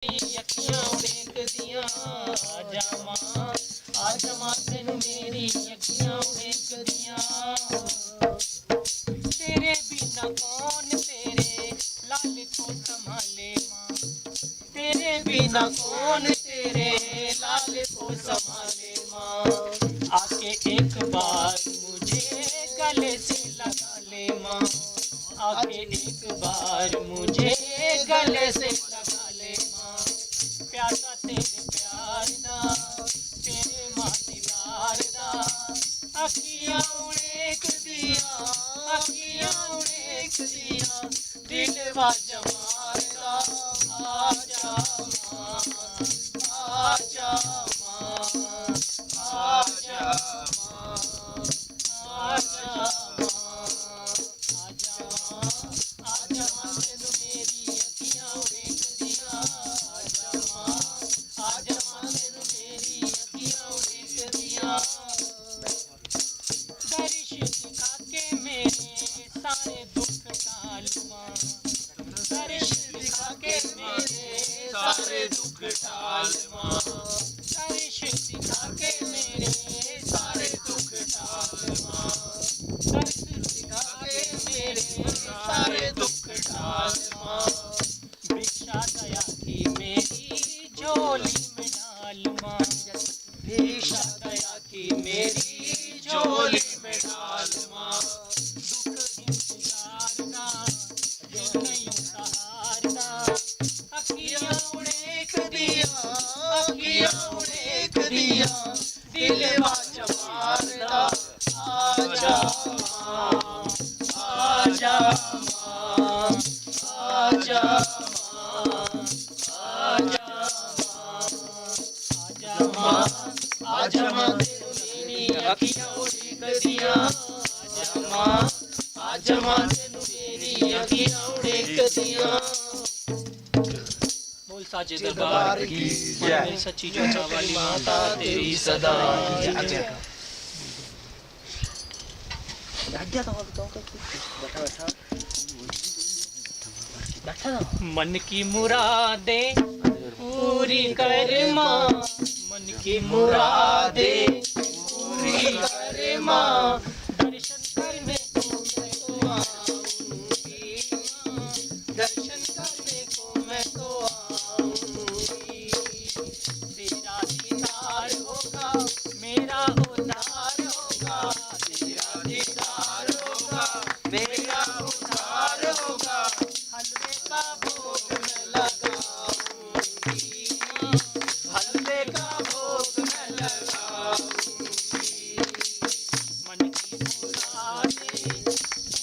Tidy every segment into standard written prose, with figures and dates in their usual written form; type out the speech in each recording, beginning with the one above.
अखियां उड़ेकदियां आजा मां तेनू मेरी अखियां उड़ेकदियां। तेरे बिना कौन तेरे लाल को संभाले मां, तेरे बिना कौन तेरे लाल को संभाले मां। आके एक बार मुझे गले से लगा ले मां, आके एक बार मुझे गले से लगा ले मां। प्यासा तेरे प्यार दा तेरे मां दीदार दा, अखियां उड़ेकदियां अखियां उड़ेकदियां दिल वाजा मारदा। आजा मां आजा मां आजा मां आजा मां आजा मां आजा मां तेनू मेरी अखियां उड़ेकदियां आजा मां तेनू मेरी अखियां उड़ेकदियां। दर्श दिखा के मेरे सारे दुख टाल मां, दर्श दिखा के मेरे सारे दुख टाल मां, दर्श दिखा के मेरे सारे दुख टाल मां, दर्श दिखा के मेरे सारे दुख टाल मां। भिक्षा दया की मेरी झोली में डाल मां, भिक्षा दया की मेरी झोली में डाल मां। दुख इंतजार दा दिल नहीं सहारदा, अखियां उड़ेकदियां दिल वाज मारदा। आजा मां आजा मां आजा मां आजा मां आजा मां तेनू मेरी अखियां उड़ेकदियां आजा मां तेनू मेरी अखियां उड़ेकदियां। बोल साचे दरबार की जय, सच्ची जोता वाली माता तेरी सदा मन की मुरादे पूरी कर मां, मन की मुरादे पूरी कर मां। दर्शन करने को मैं तो आऊंगी मां, दर्शन करने को मैं तो आऊंगी। तेरा दीदार होगा मेरा उद्धार होगा, तेरा दीदार होगा मेरा उद्धार होगा। हलवे का भोग मैं लगाऊंगी मां, हलवे का भोग मैं लगाऊंगी। मन की मुरादे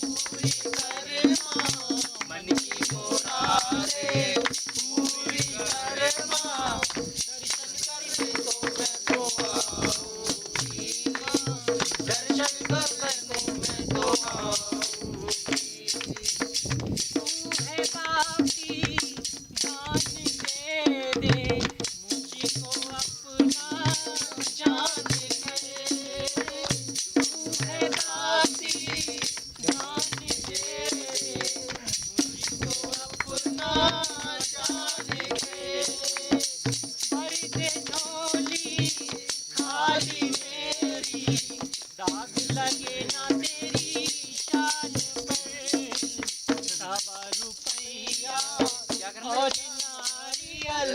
पूरी कर मां, मन की मुरादे पूरी कर मां। दर्शन करने को मैं तो आऊंगी मां, दर्शन करने को मैं तो आऊंगी। तू है बाकी जान दे मुझको अपना जान दे। तू है बाकी जान दे मुझको अपना जान दे। भर दे झोली खाली मेरी, दाग लगे ना तेरी शान पर। 100 रुपया और नारियल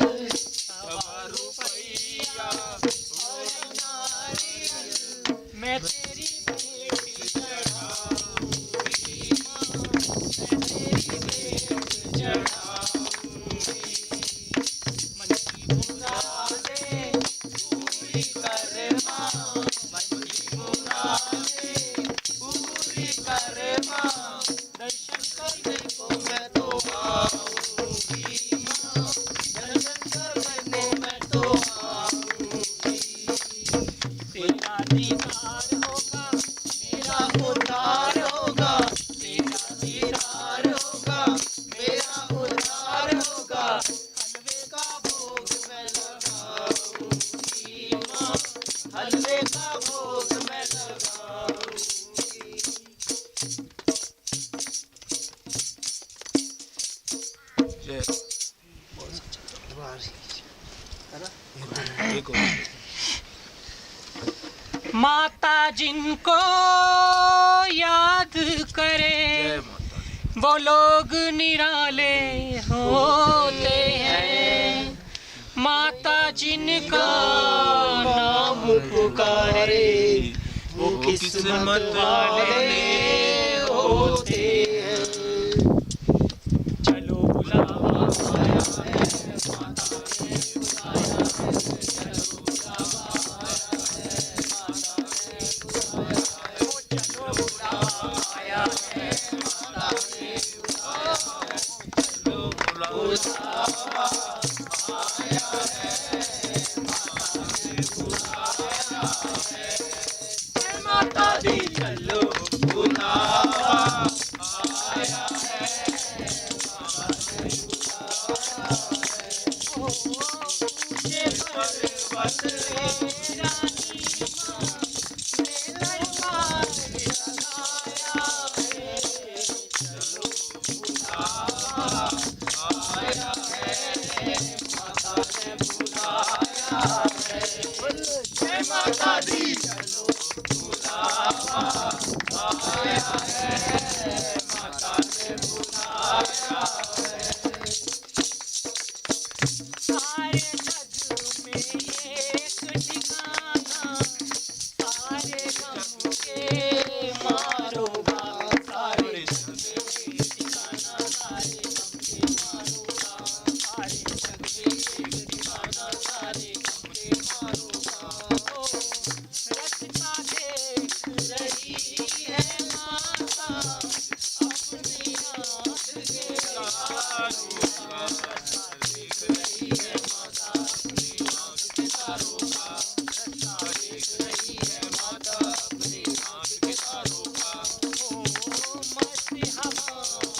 माता जिनको याद करे वो लोग निराले होते हैं। माता जिनका नाम पुकारे वो किस्मत वाले होते हैं। चलो बुलावा आया है, माता ने बुलाया है। चलो बुलावा आया है, माता ने बुलाया है। चलो बुलावा आया है, माता ने बुलाया है। चलो बुलावा आया है, माता ने बुलाया है। माता दी चलो बुलावा आया है, माता ने बुलाया है। ऊंचे पर्वत रानी माँ ने दरबार लगाया है। चलो बुलावा आया है, माता ने बुलाया है। जय माता दी चलो बुलावा आया है, माता ने बुलाया है। सारे जग में एक ठिकाना, सारे गम के मारो बाप। सारे जग में एक ठिकाना, सारे गम के मारो बाप। सारे जग में एक ठिकाना, सारे गम के मारो बाप। रखता देख रही है माता अपनी आँख के तारों का। रखता देख रही है माता अपनी आँख के तारों का। रखता देख रही है माता अपनी आँख के तारों का। ओ मस्त हवाओं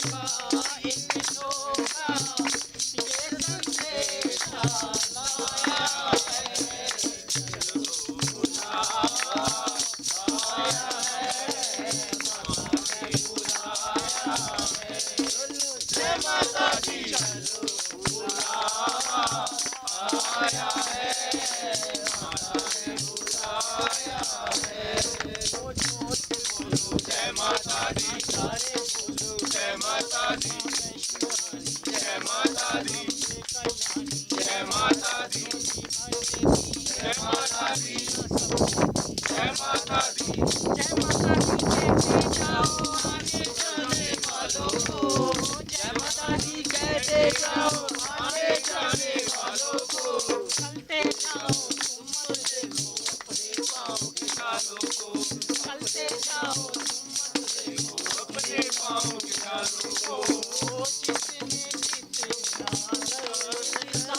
का इन झोंका ये संदेशा लाया है। चलो बुलावा आया है, माता ने बुलाया है। जय माता दी चलो बुलावा आया है, माता ने बुलाया है। बोलो जय माता दी, सारे बोलो जय माता दी। जय माता दी, जय माता दी, जय माता दी, जय माता दी, जय माता दी। कहते जाओ आगे जाने वालों को, जय माता दी कहते जाओ आगे जाने वालों को। चलते जाओ तुम मत देखो अपने पाँव के तालों को। चलते जाओ तुम मत देखो अपने पाँव के तालों को। जितने जितना करना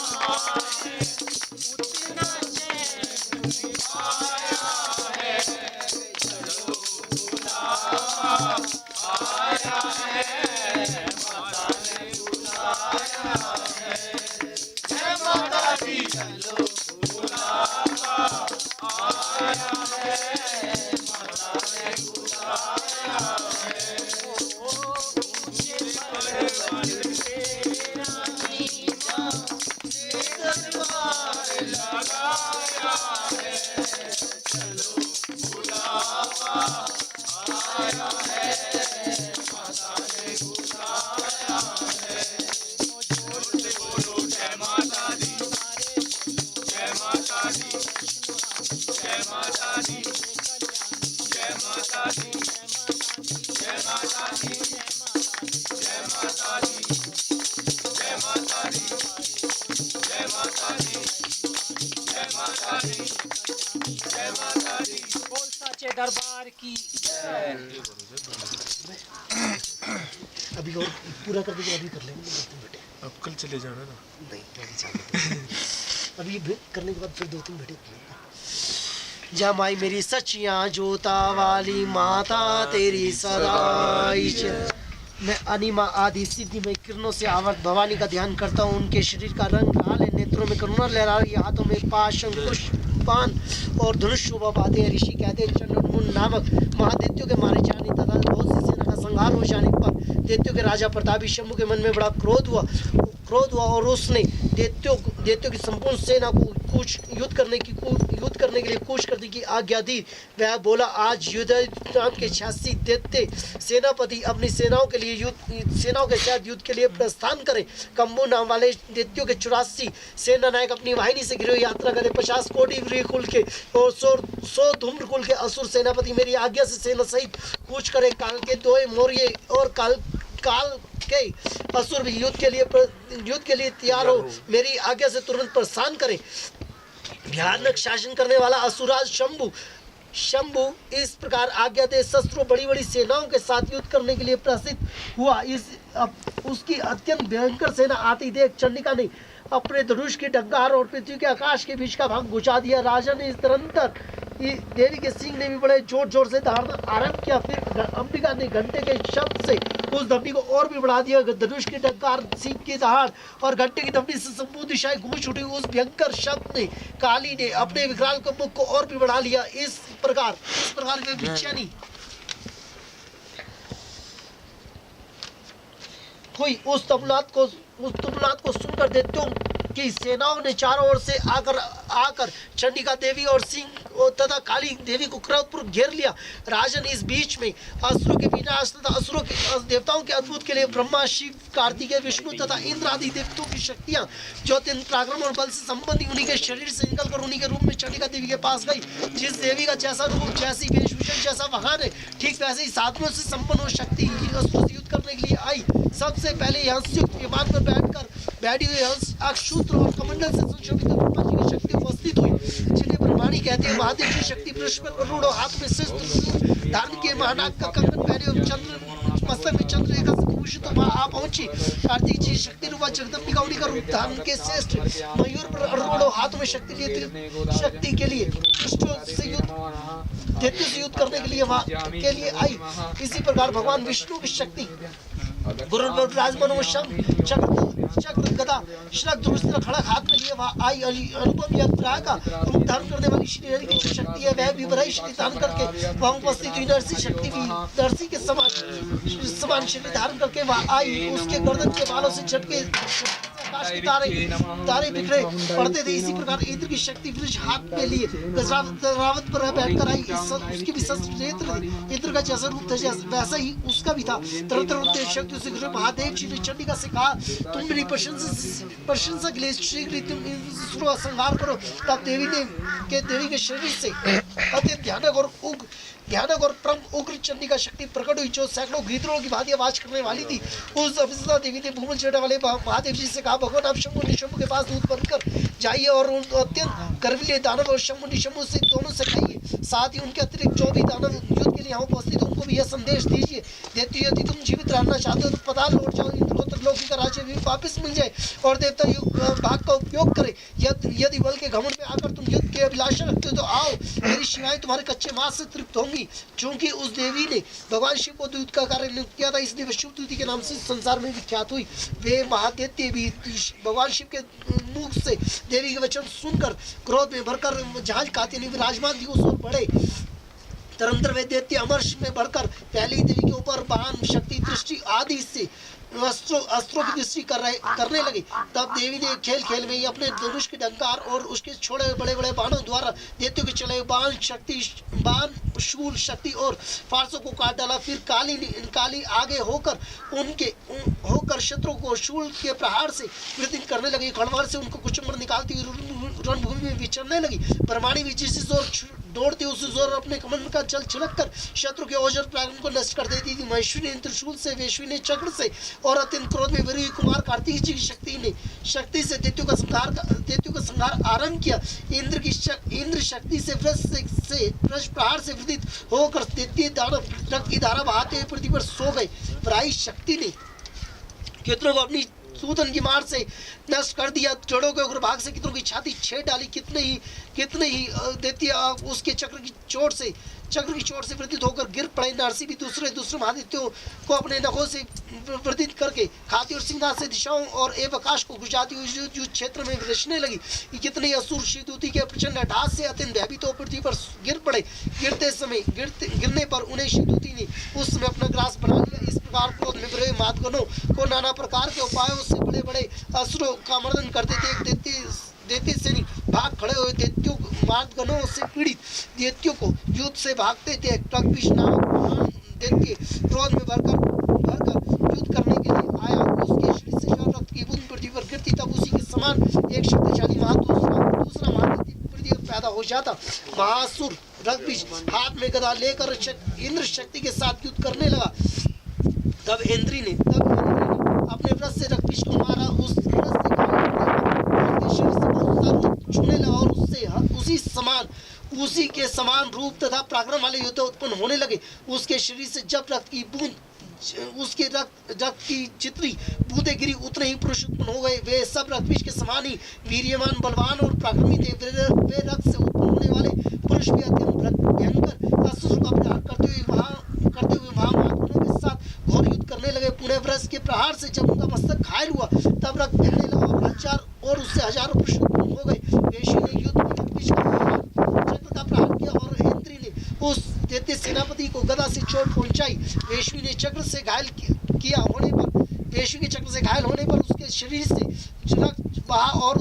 है उतना चैन भी पाया है। चलो बुलावा आया है, माता ने बुलाया है। जय माता दी चलो बुलावा आया है, माता ने बुलाया है। ऊंचे पर्वत पे रानी माँ ने दरबार लगाया है। चलो बुलावा आया है, माता ने बुलाया है। बोलते बोलो जय माता दी, जय माता दी, जय माता दी, जय माता दी, जय माता दी, जय माता दी, जय माता दी, जय माता दी, जय माता दी, जय माता दी। बोल सच्चे दरबार की अभी और पूरा कर देंगे, अभी कर लेंगे बेटे। अब कल चले जाना ना। नहीं अभी जाने अभी करने के बाद फिर 2-3 बेटे। जा माई मेरी सचियाँ जोता वाली माता तेरी सदाई। मैं अनिमा आदि सिद्धि में किरणों से आवर्त भवानी का ध्यान करता हूँ। उनके शरीर का रंग लाल है, नेत्रों में करुणा लहरा रही है, हाथों में पाश अंकुश पान और धनुष शोभा पाते हैं। ऋषि कहते हैं चंद्रमुन नामक महादैत्यों के मारे जाने तथा बहुत सी सेना का संहार हो जाने पर दैत्यों के राजा प्रतापी शंभु के मन में बड़ा क्रोध हुआ और उसने दैत्यों की संपूर्ण सेना को युद्ध करने के लिए कूच करने की आज्ञा दी। वह बोला, आज युद्ध नाम के 86 दैत्य सेनापति अपनी सेनाओं के साथ युद्ध के लिए प्रस्थान करें। कम्बू नाम वाले दैत्यों के 84 सेना नायक अपनी वाहिनी से गिरे यात्रा करें। 50 कोटि कुल के और 100 धूम्र कुल के असुर सेनापति मेरी आज्ञा से सेना सहित कूच करें। काल के 2 मौर्य और काल के असुर भी युद्ध के लिए तैयार हो मेरी आज्ञा से तुरंत प्रस्थान करें। भयानक शासन करने वाला असुराज शंभु इस प्रकार आज्ञा दे शस्त्रों बड़ी सेनाओं के साथ युद्ध करने के लिए प्रसिद्ध हुआ। उसकी अत्यंत भयंकर सेना आती देख चंडिका ने अपने धनुष की डंकार और पृथ्वी के आकाश के बीच का भाग बुझा दिया। राजा ने इस तरंतर देवी के सिंह ने भी बड़े जोर से दहाड़ना आरंभ किया। फिर अंबिका ने घंटे के शब्द से उस ध्वनि को और भी बढ़ा दिया। धनुष की डंकार, सिंह की दहाड़ और घंटे की ध्वनि से संपूर्ण दिशाएं गूंज उठी। उस भयंकर शब्द ने काली ने अपने विकराल मुख को और भी बढ़ा लिया। इस प्रकार वे बेचैनी हुई। उस तबलात को सुनकर दैत्यों की सेनाओं ने चारों ओर से आकर चंडिका देवी और सिंह तथा काली देवी को क्रोधपूर्वक घेर लिया। राजन इस बीच में असुरों के विनाश तथा असुरों के देवताओं के अद्भुत के लिए ब्रह्मा, शिव, कार्तिकेय, विष्णु तथा इंद्र आदि देवताओं की शक्तियां जो अत्यंत पराक्रम और बल से संबंधी उन्हीं के शरीर से निकलकर उन्हीं के रूप में चंडिका देवी के पास गई। जिस देवी का जैसा रूप, जैसी वेशभूषण, जैसा वाहन है, ठीक वैसे ही साधनों से संपन्न हो शक्ति असुरों से युद्ध करने के लिए आई। सबसे पहले हंसयुक्त विमान पर बैठी हुई हंस अक्षूत्र और कमंडल से संशोभित ब्रह्मा जी की शक्ति उपस्थित हुई, जिन्हें ब्रह्माणी कहते हैं। महादेव की शक्ति पृष्ठ पर करोड़ों हाथ में शस्त्र धारण किए, महानाग का कंगन पहने और मस्तक में चंद्ररेखा से भूषित तो वहां आ पहुंची। कार्तिक जी शक्ति रूपा जगदम्बिका उन्हीं का रूप धारण के श्रेष्ठ मयूर पर करोड़ों हाथों में शक्ति के लिए दुष्टों से युद्ध करने के लिए आई। इसी प्रकार भगवान विष्णु की शक्ति गुरु राजमन चक्र गदा शरक धनुष खड़क हाथ में लिए वहां आई। अनुपम यज्ञ का रूप धारण करने वाली श्री हरि की जो शक्ति है वह भी बड़ी शक्ति धारण करके वहां उपस्थित हुई। नरसी शक्ति भी नरसी के समान शक्ति धारण करके वहां आई। उसके गर्दन के बालों से झटके आकाश के तारे बिखरे पड़ते थे। इसी प्रकार इंद्र की शक्ति वृक्ष हाथ में लिए रावत पर बैठकर आई। उसकी भी शस्त्र नेत्र थे। इंद्र का जैसा रूप था वैसा ही उसका भी था। तरह शक्ति से महादेव जी ने चंडिका से कहा, तुम मेरी प्रशंसा के लिए शीघ्र तुम संहार करो। तब देवी के शरीर से अत्यंत भयानक और परम उग्र चंडिका शक्ति प्रकट हुई, जो सैकड़ों गीतों की भांति आवाज करने वाली थी। उस अभिषेका देवी ने भूमल चढ़ने वाले महादेव जी से कहा, भगवान आप शंभु निशंभु के पास दूध बनकर जाइए और उन अत्यंत गर्विले दानव और शंभु निशंभु से दोनों से कहिए। साथ ही उनके अतिरिक्त जो भी दानव युद्ध के लिए यहाँ उपस्थित उनको भी यह संदेश दीजिए, यदि तुम जीवित रहना चाहते हो तो पताल लौट जाओ, इंद्रोत्तर लोक का राज्य भी वापस मिल जाए और देवता युग भाग का उपयोग करे। यदि बल के घमंड में आकर तुम युद्ध के अभिलाषा रखते हो तो आओ, मेरी शिवाएं तुम्हारे कच्चे मांस से तृप्त होंगी। क्योंकि उस देवी ने भगवान शिव को दूध का कार्य नियुक्त किया था, इसलिए वह शिव दूती के नाम से संसार में विख्यात हुई। वे महादैत्य भी भगवान शिव के मुख से देवी के वचन सुनकर क्रोध में भरकर जहाज काते नहीं विराजमान थी, उस ओर बढ़े। तरंतर वे दैत्य अमर्ष में बढ़कर पहली देवी के ऊपर बाण, शक्ति, दृष्टि आदि से अस्त्रों की दृष्टि करने लगी। तब देवी ने खेल में ही अपने धनुष की डंकार और उसके छोड़े बड़े बड़े बाणों दैत्यों के चले बाण शूल शक्ति और फारसों को काट डाला। फिर काली आगे होकर शत्रु को शूल के प्रहार से वृद्धि करने लगी। खड़वार से उनको कुचंबर निकालती रणभूमि में विचरने लगी। परमाणी भी जिस जोर दौड़ती उस जोर अपने कमंड का जल छिड़क कर शत्रु के ओजर प्रांगण को नष्ट कर देती थी। महेश्वरी ने त्रिशूल से, वेश्वी ने चक्र से और अत्यंत क्रोध में भरी हुई कुमार कार्तिक जी की शक्ति से दैत्यों का संहार आरंभ किया। इंद्र शक्ति से वृष प्रहार से वृद्धित होकर दैत्य दानव रक्त की धारा बहाते हुए पृथ्वी पर सो गए। वराई शक्ति ने कितनों को अपनी सूदन की मार से नष्ट कर दिया। जड़ों के उग्र भाग से कितनों की छाती छेद डाली। कितने ही दैत्य उसके चक्र की चोट से चक्र की चोट से वृद्धित होकर गिर पड़े। नरसी भी दूसरे महादित्यों को अपने नखों से वृद्धित करके खाती और सिंगनाथ से दिशाओं और एवं आकाश को गुजाती हुई युद्ध क्षेत्र में विरसने लगी। कितने असुर शिवदूती के प्रचंड अट्टहास से अत्यंत भयभीत हो पृथ्वी पर गिर पड़े। गिरने पर उन्हें शिवदूती ने उस समय अपना ग्रास बना लिया। इस प्रकार क्रोध में भरे मातगणों को नाना प्रकार के उपायों से बड़े बड़े असुरों का मर्दन करते थे। दैत्य सैनिक भाग खड़े हुए दैत्यों मार्गगणों से पीड़ित दैत्यों को युद्ध से भागते थे। टकपीश नामक दैत्य क्रोध में भरकर युद्ध करने के लिए आया। उसके शरीर से जो रक्त की बूंद पृथ्वी पर गिरती तब उसी के समान एक शक्तिशाली दूसरा महादेव पृथ्वी पर पैदा हो जाता। महासुर रक्तबीज हाथ में गदा लेकर इंद्र शक्ति के साथ युद्ध करने लगा। तब इंद्री ने अपने व्रत से रक्तबीज को मारा। उस व्रत से छूने लगा और उसी के समान रूप तथा पराक्रम वाले योद्धा उत्पन्न होने लगे। उसके शरीर से जब रक्त की जितनी बूंदें गिरी उतने ही पुरुष उत्पन्न हो गए। वे सब रक्तबीज के समान ही वीर्यवान, बलवान और पराक्रमी थे। वे रक्त से उत्पन्न होने वाले पुरुष भी अत्यंत भयंकर असुर का प्रहार करते हुए वहां महात्माओं के साथ घोर युद्ध करने लगे। पुणे व्रत के प्रहार से जब उनका मस्तक घायल हुआ तब रक्त बहने लगा और उससे हजारों पुरुष उत्पन्न हो गए। वेशी ने युद्ध में रक्तबीज चक्र का प्रहार किया और इंद्री ने उस दैत्य सेनापति को गदा से चोट पहुंचाई। वेश्वी के चक्र से घायल होने पर उसके शरीर से रक्त बहा और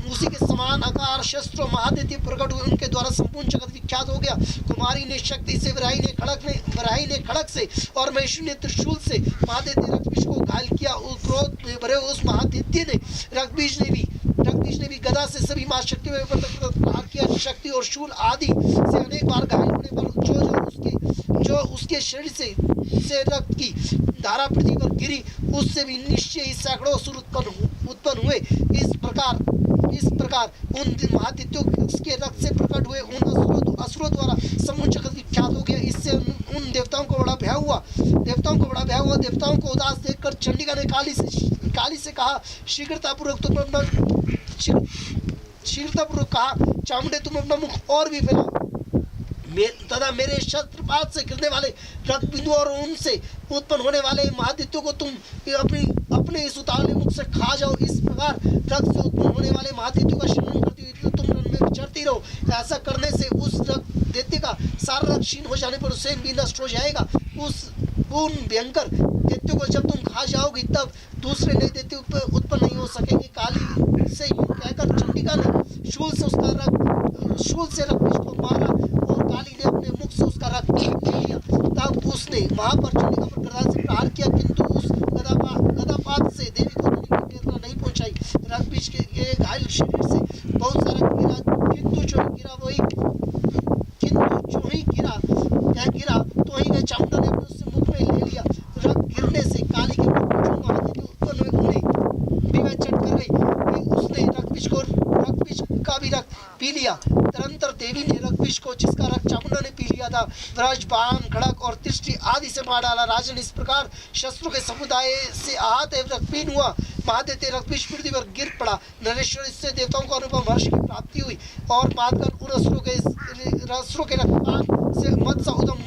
उसी के समान आकार शस्त्रों महादित्य प्रकट हुए। उनके द्वारा संपूर्ण जगत विख्यात हो गया। कुमारी ने शक्ति से, वराही ने खड़क से और महेश्वरी ने त्रिशूल से महादित्य रक्तबीज को घायल किया। क्रोध में भरे उस महादित्य ने रक्तबीज ने भी गदा से सभी मां शक्ति में प्रहार किया। शक्ति और शूल आदि से अनेक बार घायल होने पर जो उसके शरीर से रक्त की धारा पृथ्वी पर गिरी, उससे भी निश्चय ही सैकड़ों असुर उत्पन्न हुए। इस प्रकार उन महादित्यों के रक्त से प्रकट हुए उन असुरों द्वारा समूह जगत विख्यात हो गया। इससे उन देवताओं को बड़ा भय हुआ। देवताओं को उदास देखकर चंडिका ने काली से कहा, शीघ्रतापूर्वक कहा, चामुंडे तुम अपना मुख और भी फैलाओ तथा मेरे शस्त्रपात से गिरने वाले रक्त बिंदु और उनसे उत्पन्न होने वाले महादित्यों को तुम अपने इस उतावले मुख से खा जाओ। इस प्रकार रक्त से उत्पन्न होने वाले महादित्यों का शरण करती हुई तुम रण में विचरती रहो। ऐसा करने से उस रक्त दैत्य का सारा रक्त क्षीण हो जाने पर उसे भी नष्ट हो जाएगा। उन भयंकर दैत्यों को जब तुम खा जाओगी तब दूसरे नए दैत्य उत्पन्न नहीं हो सकेंगे। काली से यूं कहकर चंडिका ने शूल से रक्तबीज को मारा और काली ने अपने मुख से उसका रक्त ले लिया। तब उसने वहां पर चंडिका पर गदा से प्रहार किया, किंतु उस गदापात से देवी को प्रेरणा नहीं पहुंचाई। रक्तबीज के घायल शरीर से बहुत सारा गिरा, किंतु जो ही गिरा तो ही वह चामुंडा ने उससे मुख में ले लिया। रक्त गिरने से काली के मुख में जो महादित्य उत्पन्न हुए उन्हें भी वह चट कर गई। उसने रक्तबीज का भी रक्त पी लिया। तदनंतर देवी ने रक्तबीज को, जिसका रक्त चामुंडा ने पी लिया था, व्रज, बाण, खड़क और तिष्टि आदि से मार डाला। राजन इस प्रकार शस्त्रों के समुदाय से आहत एवं रक्तहीन हुआ। महादित्य रक्तबीज पृथ्वी पर गिर पड़ा। नरेश्वर, इससे देवताओं को अनुपम हर्ष की प्राप्ति हुई और मातकर उन असुरों के रक्तपान से मत सा उदम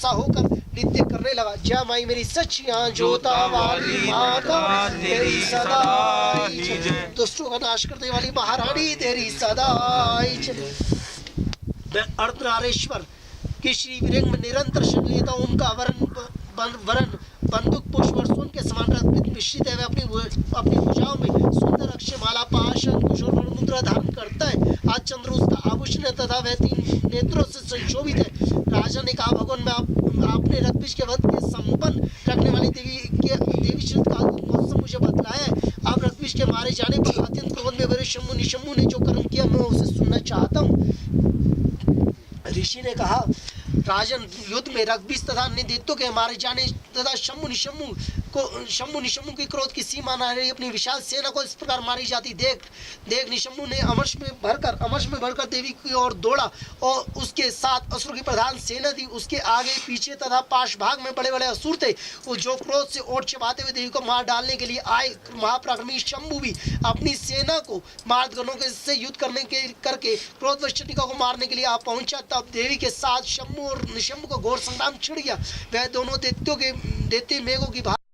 होकर नृत्य करने लगा। जय माई मेरी सच्चियां जोता वाली माता तेरी सदाई जय, दुष्टों का नाश करने वाली महारानी तेरी सदाई जय। मैं अर्धनारेश्वर की श्री विरंग में निरंतर शरण लेता हूँ। उनका वरण बंदूक पुष्प और सोन के समान रत्न मिश्रित है। वह अपनी भुजाओं में सुंदर अक्षयमाला, पाश, अंकुश और मुद्रा धारण करता है। आज चंद्र उसका आभूषण है तथा वह 3 नेत्रों से संशोभित है। राजा ने कहा, भगवान, मैं आपने रक्तबीज के वध के संपन्न रखने वाली देवी श्रीत का मौसम मुझे बतलाया है। आप रक्तबीज के मारे जाने पर अत्यंत क्रोध में भरे शंभु ने जो कर्म किया मैं उसे सुनना चाहता हूँ। ऋषि ने कहा, राजन, युद्ध में रक्तबीज तथा अन्य दैत्यों के मारे जाने तथा शंभु को शंभु निशंभु की क्रोध की सीमा न रही, अपनी विशाल सेना को इस प्रकार मारी जाती देख निशंभु ने अमर्ष में भरकर देवी की ओर दौड़ा और उसके साथ असुर की प्रधान सेना थी। उसके आगे पीछे तथा पाश भाग में बड़े बड़े असुर थे, वो जो क्रोध से ओट चबाते हुए देवी को मार डालने के लिए आए। महापराक्रमी शंभु भी अपनी सेना को मार्दगणों के से युद्ध करके क्रोधवश चंडिका को मारने के लिए आ पहुंचा। तब देवी के साथ शंभु और निशंभु का घोर संग्राम छिड़ गया। वह दोनों दैत्य मेघों की भांति